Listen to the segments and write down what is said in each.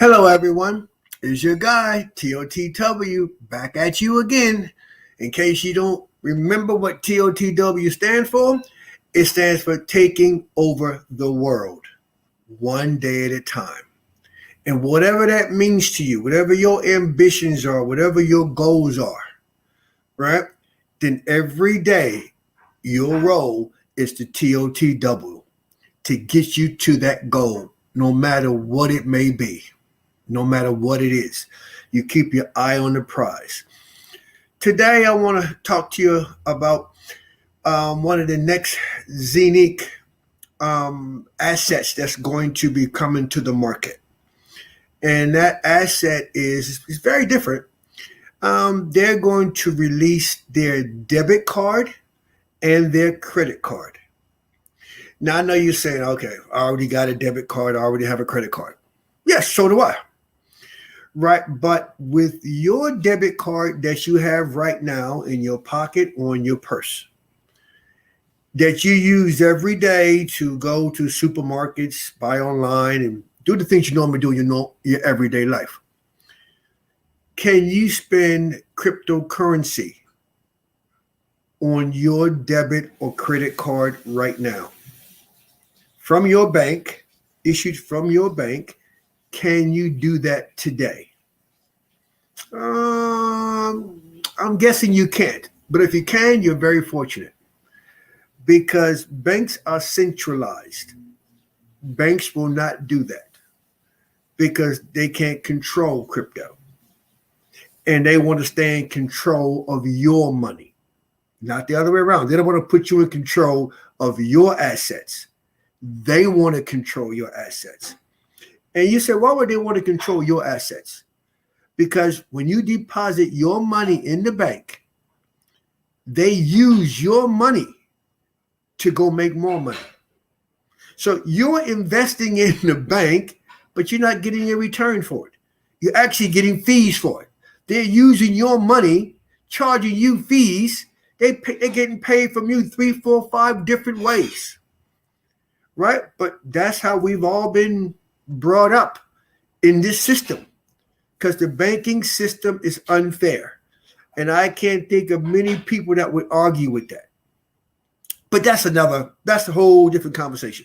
Hello, everyone. It's your guy, TOTW, back at you again. In case you don't remember what TOTW stands for, it stands for taking over the world, one day at a time. And whatever that means to you, whatever your ambitions are, whatever your goals are, right? Then every day your role is to TOTW to get you to that goal, no matter what it may be. No matter what it is, you keep your eye on the prize. Today, I want to talk to you about one of the next Zeniq assets that's going to be coming to the market. And that asset is very different. They're going to release their debit card and their credit card. Now, I know you're saying, okay, I already got a debit card, I already have a credit card. Yes, so do I. Right, but with your debit card that you have right now in your pocket or in your purse, that you use every day to go to supermarkets, buy online, and do the things you normally do in your everyday life, can you spend cryptocurrency on your debit or credit card right now? From your bank, issued from your bank, can you do that today? I'm guessing you can't. But if you can, you're very fortunate. Because banks are centralized. Banks will not do that. Because they can't control crypto. And they want to stay in control of your money. Not the other way around. They don't want to put you in control of your assets. They want to control your assets. And you say, why would they want to control your assets? Because when you deposit your money in the bank, they use your money to go make more money. So you're investing in the bank, but you're not getting a return for it. You're actually getting fees for it. They're using your money, charging you fees. They're getting paid from you 3, 4, 5 different ways. Right? But that's how we've all been brought up in this system, because the banking system is unfair. And I can't think of many people that would argue with that. But that's a whole different conversation.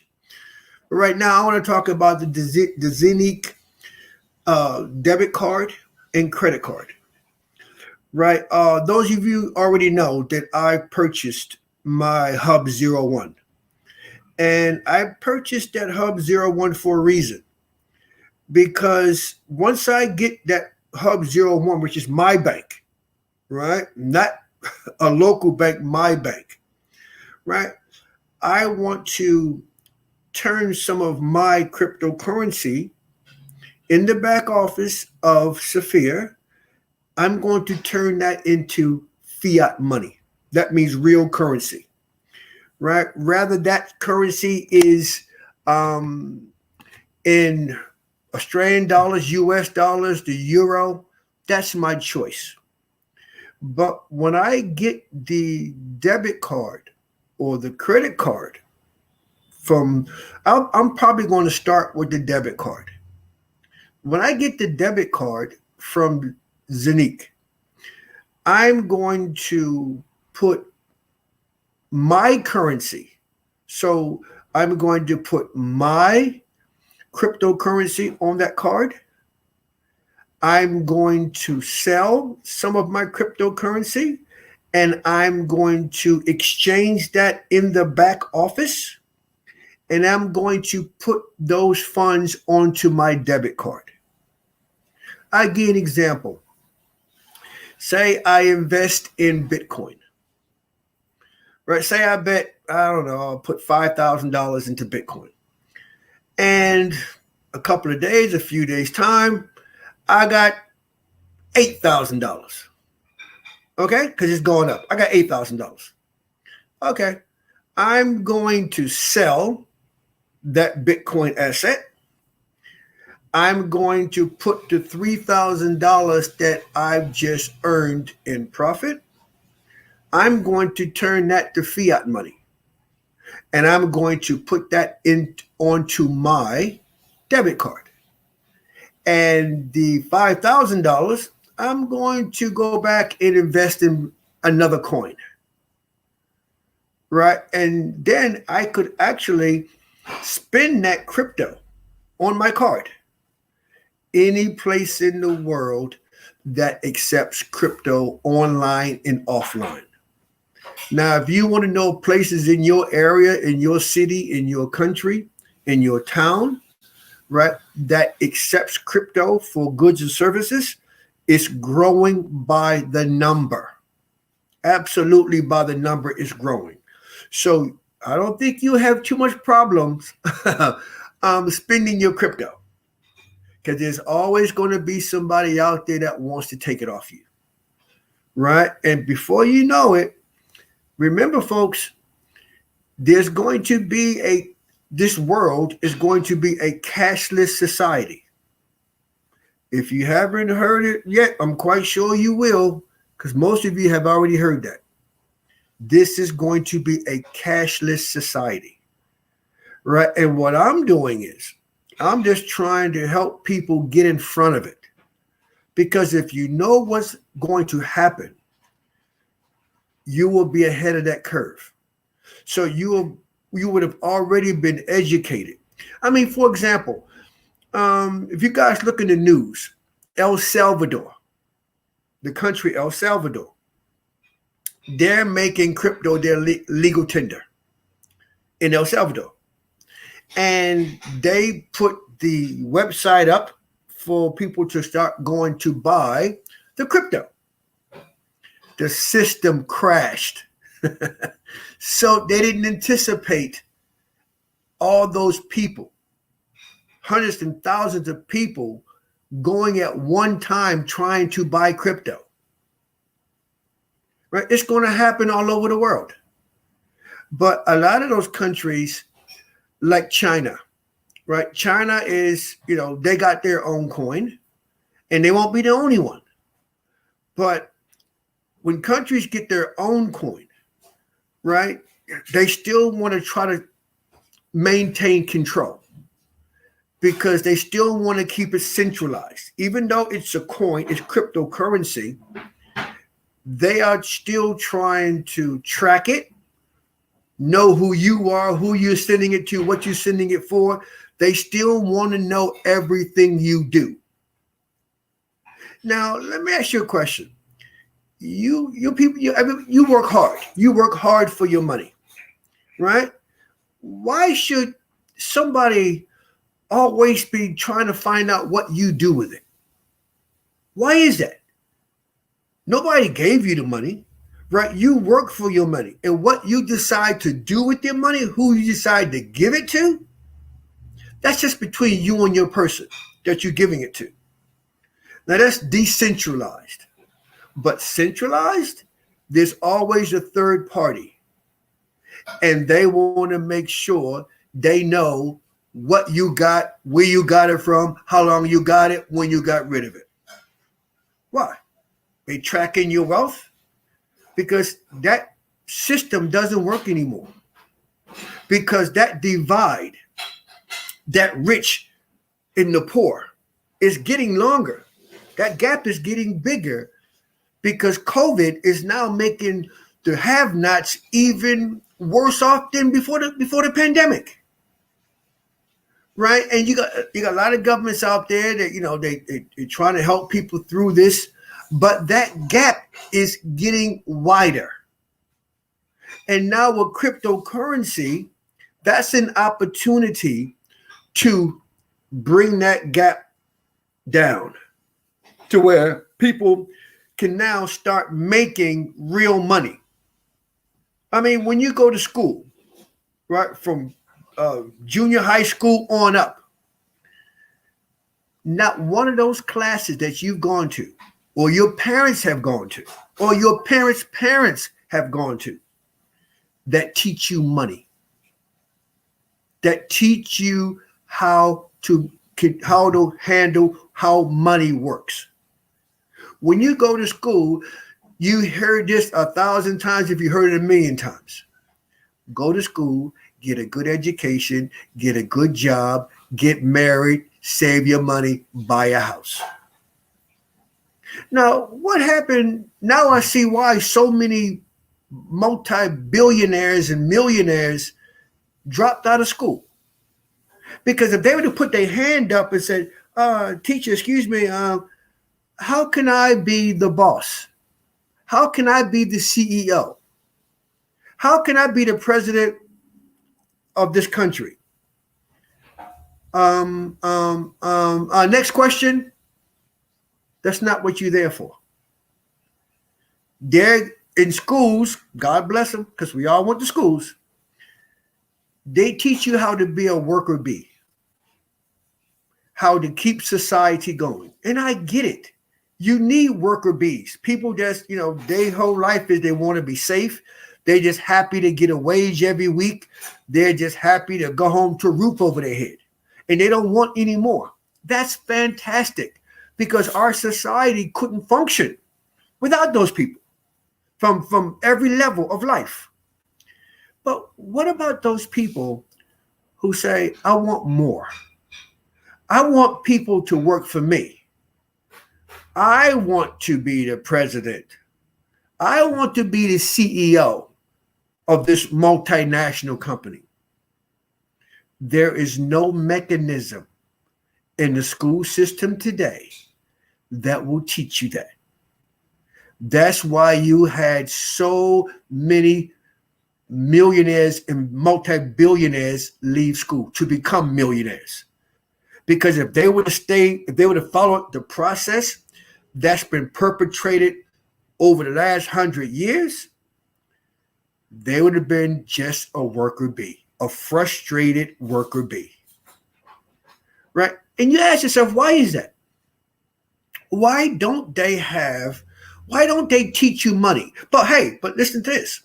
But right now, I want to talk about the Zeniq debit card and credit card. Right? Those of you already know that I purchased my Hub 01. And I purchased that Hub 01 for a reason. Because once I get that Hub 01, which is my bank, right? Not a local bank, my bank, right? I want to turn some of my cryptocurrency in the back office of Sophia. I'm going to turn that into fiat money. That means real currency, right? Rather that currency is in Australian dollars, US dollars, the euro, that's my choice. But when I get the debit card or the credit card I'm probably going to start with the debit card. When I get the debit card from Zeniq, I'm going to put my currency. So I'm going to put my cryptocurrency on that card. I'm going to sell some of my cryptocurrency, and I'm going to exchange that in the back office, and I'm going to put those funds onto my debit card. I give an example. Say I invest in Bitcoin. Right? Say I bet, I don't know, I'll put $5,000 into Bitcoin. And a couple of days, a few days time, I got $8,000. Okay? Because it's going up. I got $8,000. Okay. I'm going to sell that Bitcoin asset. I'm going to put the $3,000 that I've just earned in profit. I'm going to turn that to fiat money. And I'm going to put that onto my debit card. And the $5,000, I'm going to go back and invest in another coin. Right. And then I could actually spend that crypto on my card any place in the world that accepts crypto online and offline. Now, if you want to know places in your area, in your city, in your country, in your town, right, that accepts crypto for goods and services, it's growing by the number. Absolutely by the number, it's growing. So I don't think you have too much problems spending your crypto, because there's always going to be somebody out there that wants to take it off you, right? And before you know it, remember, folks, there's going to be this world is going to be a cashless society. If you haven't heard it yet, I'm quite sure you will, because most of you have already heard that. This is going to be a cashless society, right? And what I'm doing is I'm just trying to help people get in front of it, because if you know what's going to happen, you will be ahead of that curve. So you would have already been educated. I mean, for example, if you guys look in the news, El Salvador, the country El Salvador, they're making crypto their legal tender in El Salvador. And they put the website up for people to start going to buy the crypto. The system crashed. So they didn't anticipate all those people, hundreds and thousands of people going at one time trying to buy crypto. Right? It's going to happen all over the world. But a lot of those countries, like China, right? China is, they got their own coin, and they won't be the only one. But when countries get their own coin, right, they still want to try to maintain control, because they still want to keep it centralized. Even though it's a coin, it's cryptocurrency, they are still trying to track it, know who you are, who you're sending it to, what you're sending it for. They still want to know everything you do. Now, let me ask you a question. You people, you work hard. You work hard for your money, right? Why should somebody always be trying to find out what you do with it? Why is that? Nobody gave you the money, right? You work for your money, and what you decide to do with your money, who you decide to give it to, that's just between you and your person that you're giving it to. Now, that's decentralized. But centralized, there's always a third party. And they want to make sure they know what you got, where you got it from, how long you got it, when you got rid of it. Why? They tracking your wealth? Because that system doesn't work anymore. Because that divide, that rich and the poor, is getting longer. That gap is getting bigger, because COVID is now making the have-nots even worse off than before the pandemic, right? And you got a lot of governments out there that they're trying to help people through this, but that gap is getting wider. And now with cryptocurrency, that's an opportunity to bring that gap down to where people can now start making real money. I mean, when you go to school, right, from junior high school on up, not one of those classes that you've gone to, or your parents have gone to, or your parents' parents have gone to, that teach you money, that teach you how to handle how money works. When you go to school, you heard this 1,000 times if you heard it 1,000,000 times. Go to school, get a good education, get a good job, get married, save your money, buy a house. Now, what happened? Now I see why so many multi-billionaires and millionaires dropped out of school. Because if they were to put their hand up and said, teacher, excuse me, how can I be the boss? How can I be the CEO? How can I be the president of this country? Next question. That's not what you're there for. They're in schools, God bless them, because we all went to schools. They teach you how to be a worker bee, how to keep society going. And I get it. You need worker bees. People just, their whole life is they want to be safe. They're just happy to get a wage every week. They're just happy to go home to a roof over their head. And they don't want any more. That's fantastic, because our society couldn't function without those people from every level of life. But what about those people who say, I want more? I want people to work for me. I want to be the president. I want to be the CEO of this multinational company. There is no mechanism in the school system today that will teach you that. That's why you had so many millionaires and multi-billionaires leave school to become millionaires. Because if they would have followed the process that's been perpetrated over the last 100 years, they would have been just a worker bee, a frustrated worker bee. Right? And you ask yourself, why is that? Why don't they teach you money? But listen to this.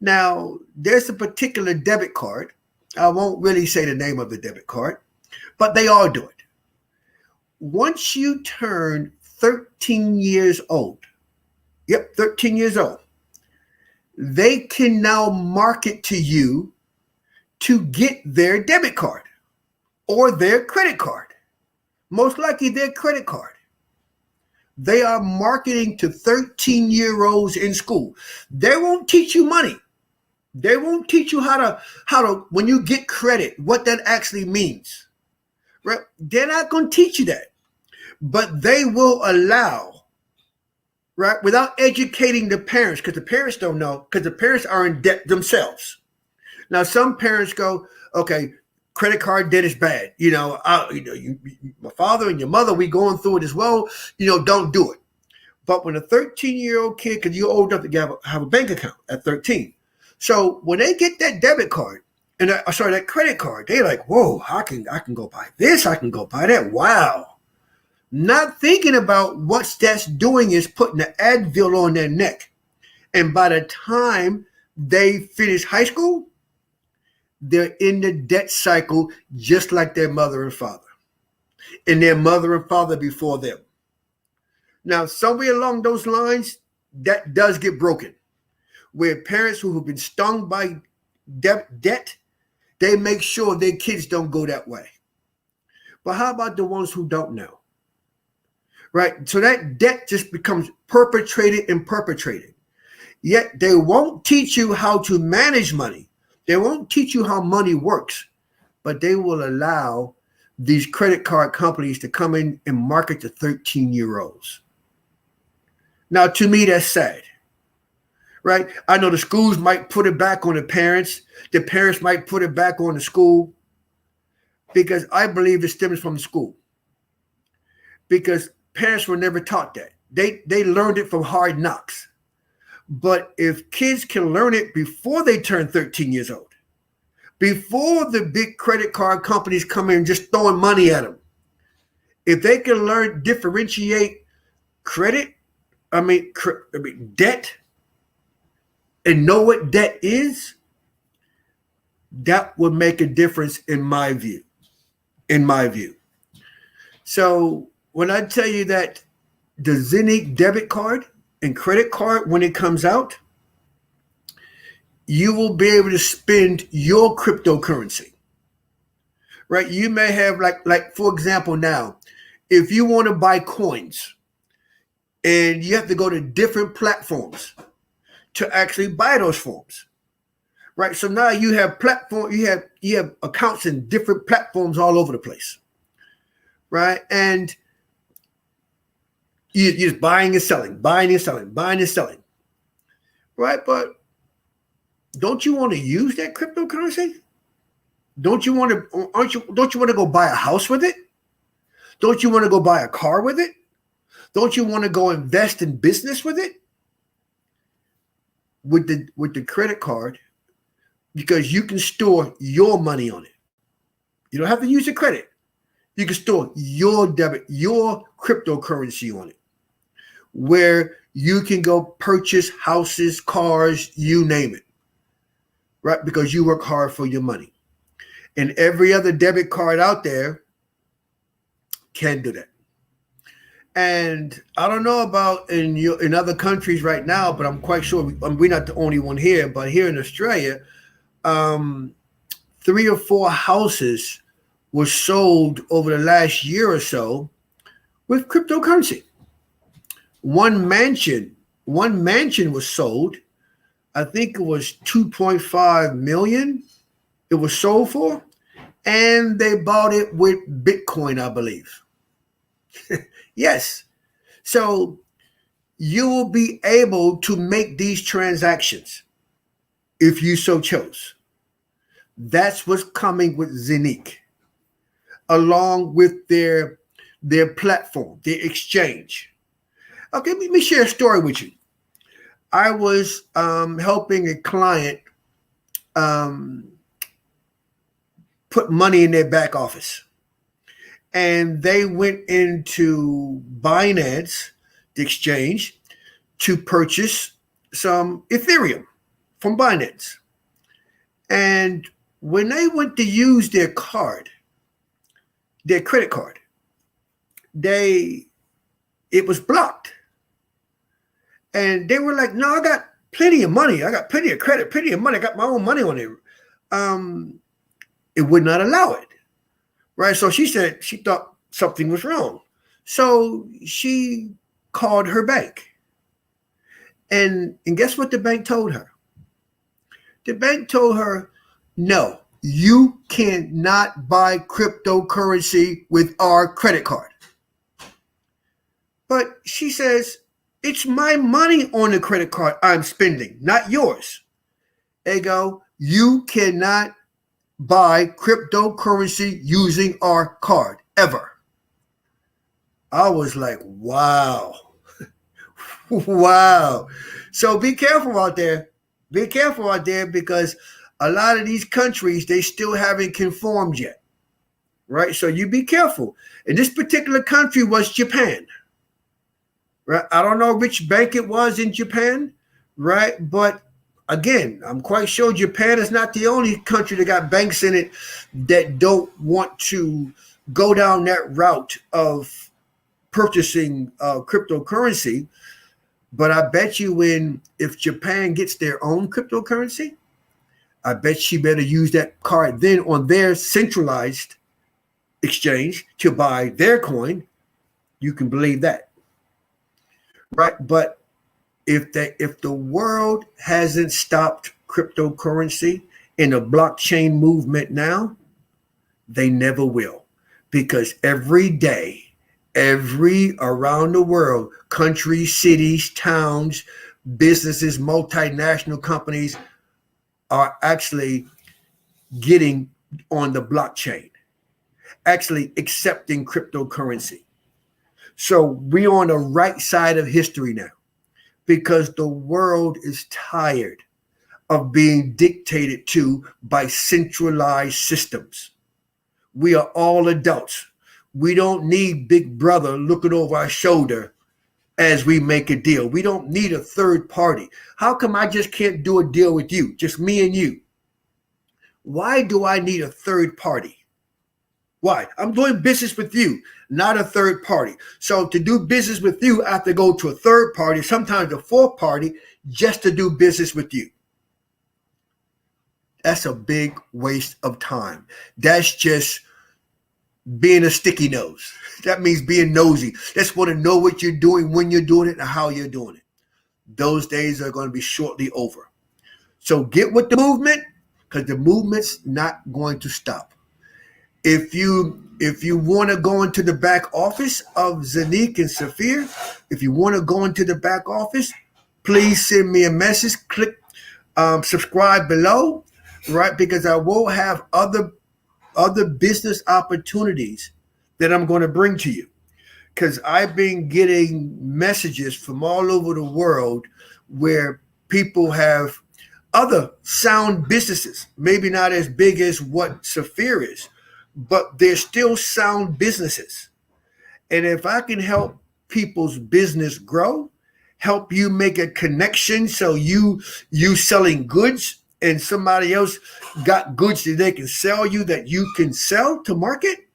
Now, there's a particular debit card. I won't really say the name of the debit card, but they all do it. Once you turn 13 years old, 13 years old, they can now market to you to get their debit card or their credit card. Most likely their credit card. They are marketing to 13-year-olds in school. They won't teach you money. They won't teach you how to when you get credit, what that actually means. Right? They're not going to teach you that. But they will allow, right, without educating the parents, because the parents don't know, because the parents are in debt themselves. Now, some parents go, okay, credit card debt is bad. My father and your mother, we going through it as well. Don't do it. But when a 13-year-old kid, because you're old enough to have a bank account at 13. So when they get that debit card, that credit card, they're like, whoa, I can go buy this. I can go buy that. Wow. Not thinking about what that's doing is putting an Advil on their neck. And by the time they finish high school, they're in the debt cycle just like their mother and father. And their mother and father before them. Now, somewhere along those lines, that does get broken. Where parents who have been stung by debt, they make sure their kids don't go that way. But how about the ones who don't know? Right? So that debt just becomes perpetrated. Yet they won't teach you how to manage money. They won't teach you how money works. But they will allow these credit card companies to come in and market to 13-year-olds. Now, to me, that's sad. Right? I know the schools might put it back on the parents. The parents might put it back on the school. Because I believe it stems from the school. Because parents were never taught that. They learned it from hard knocks. But if kids can learn it before they turn 13 years old, before the big credit card companies come in just throwing money at them, if they can differentiate debt, and know what debt is, that would make a difference in my view. So when I tell you that the Zeniq debit card and credit card, when it comes out, you will be able to spend your cryptocurrency, right? You may have like for example now, if you want to buy coins and you have to go to different platforms to actually buy those forms, right? So now you have you have accounts in different platforms all over the place, right? And you're just buying and selling, buying and selling, buying and selling, right? But don't you want to use that cryptocurrency? Don't you want to? Don't you want to go buy a house with it? Don't you want to go buy a car with it? Don't you want to go invest in business with it? With the credit card, because you can store your money on it. You don't have to use your credit. You can store your debit, your cryptocurrency on it, where you can go purchase houses, cars, you name it, right? Because you work hard for your money. And every other debit card out there can do that. And I don't know about in other countries right now, but I'm quite sure we're not the only one here. But here in Australia, 3 or 4 houses were sold over the last year or so with cryptocurrency. One mansion was sold. I think it was 2.5 million it was sold for, and they bought it with Bitcoin, I believe. Yes. So you will be able to make these transactions if you so chose. That's what's coming with Zeniq, along with their platform, their exchange. Okay, let me share a story with you. I was helping a client put money in their back office. And they went into Binance, the exchange, to purchase some Ethereum from Binance. And when they went to use their card, their credit card, it was blocked. And they were like, no, I got plenty of money. I got plenty of credit, plenty of money. I got my own money on it. It would not allow it. Right. So she said she thought something was wrong. So she called her bank. And guess what the bank told her? The bank told her, no, you cannot buy cryptocurrency with our credit card. But she says, it's my money on the credit card I'm spending, not yours. They go, you cannot buy cryptocurrency using our card ever. I was like, wow. Wow. So be careful out there. Be careful out there, because a lot of these countries, they still haven't conformed yet. Right? So you be careful. And this particular country was Japan. Right? I don't know which bank it was in Japan, right? But again, I'm quite sure Japan is not the only country that got banks in it that don't want to go down that route of purchasing cryptocurrency. But I bet you if Japan gets their own cryptocurrency, I bet she better use that card then on their centralized exchange to buy their coin. You can believe that. Right? But if the world hasn't stopped cryptocurrency in the blockchain movement now, they never will. Because every day, around the world, countries, cities, towns, businesses, multinational companies are actually getting on the blockchain, actually accepting cryptocurrency. So we're on the right side of history now, because the world is tired of being dictated to by centralized systems. We are all adults. We don't need Big Brother looking over our shoulder as we make a deal. We don't need a third party. How come I just can't do a deal with you, just me and you? Why do I need a third party? Why? I'm doing business with you, not a third party. So to do business with you, I have to go to a third party, sometimes a fourth party, just to do business with you. That's a big waste of time. That's just being a sticky nose. That means being nosy. Just want to know what you're doing, when you're doing it, and how you're doing it. Those days are going to be shortly over. So get with the movement, because the movement's not going to stop. If you want to go into the back office of Zeniq and Saphir, if you want to go into the back office, please send me a message. Click subscribe below, right? Because I will have other business opportunities that I'm going to bring to you. Because I've been getting messages from all over the world where people have other sound businesses, maybe not as big as what Saphir is, but they're still sound businesses. And if I can help people's business grow, help you make a connection, so you selling goods and somebody else got goods that they can sell you that you can sell to market,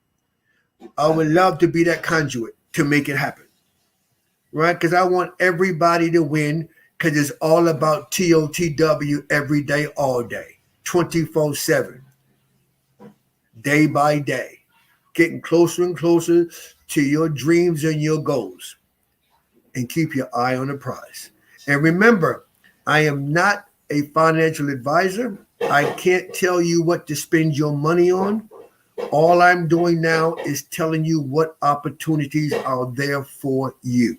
I would love to be that conduit to make it happen, right? Because I want everybody to win, because it's all about TOTW every day, all day, 24/7, day by day, getting closer and closer to your dreams and your goals. And keep your eye on the prize. And remember, I am not a financial advisor. I can't tell you what to spend your money on. All I'm doing now is telling you what opportunities are there for you.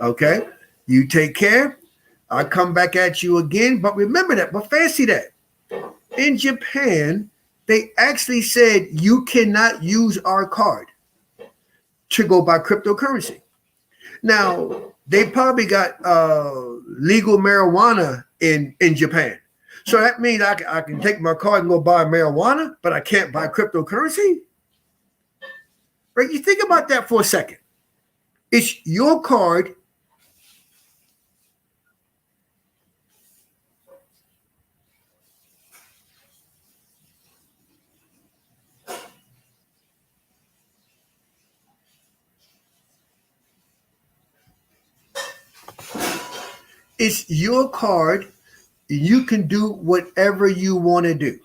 Okay? You take care. I'll come back at you again. But remember that, but fancy that. In Japan, they actually said you cannot use our card to go buy cryptocurrency. Now, they probably got legal marijuana in Japan. So that means I can take my card and go buy marijuana, but I can't buy cryptocurrency? Right? You think about that for a second. It's your card. It's your card. You can do whatever you want to do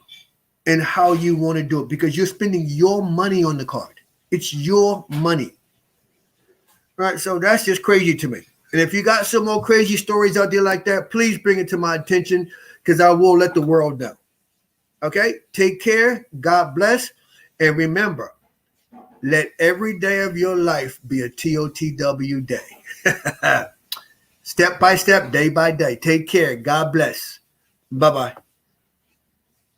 and how you want to do it, because you're spending your money on the card. It's your money. Right? So that's just crazy to me. And if you got some more crazy stories out there like that, please bring it to my attention, because I will let the world know. Okay? Take care. God bless. And remember, let every day of your life be a TOTW day. Step by step, day by day. Take care. God bless. Bye-bye.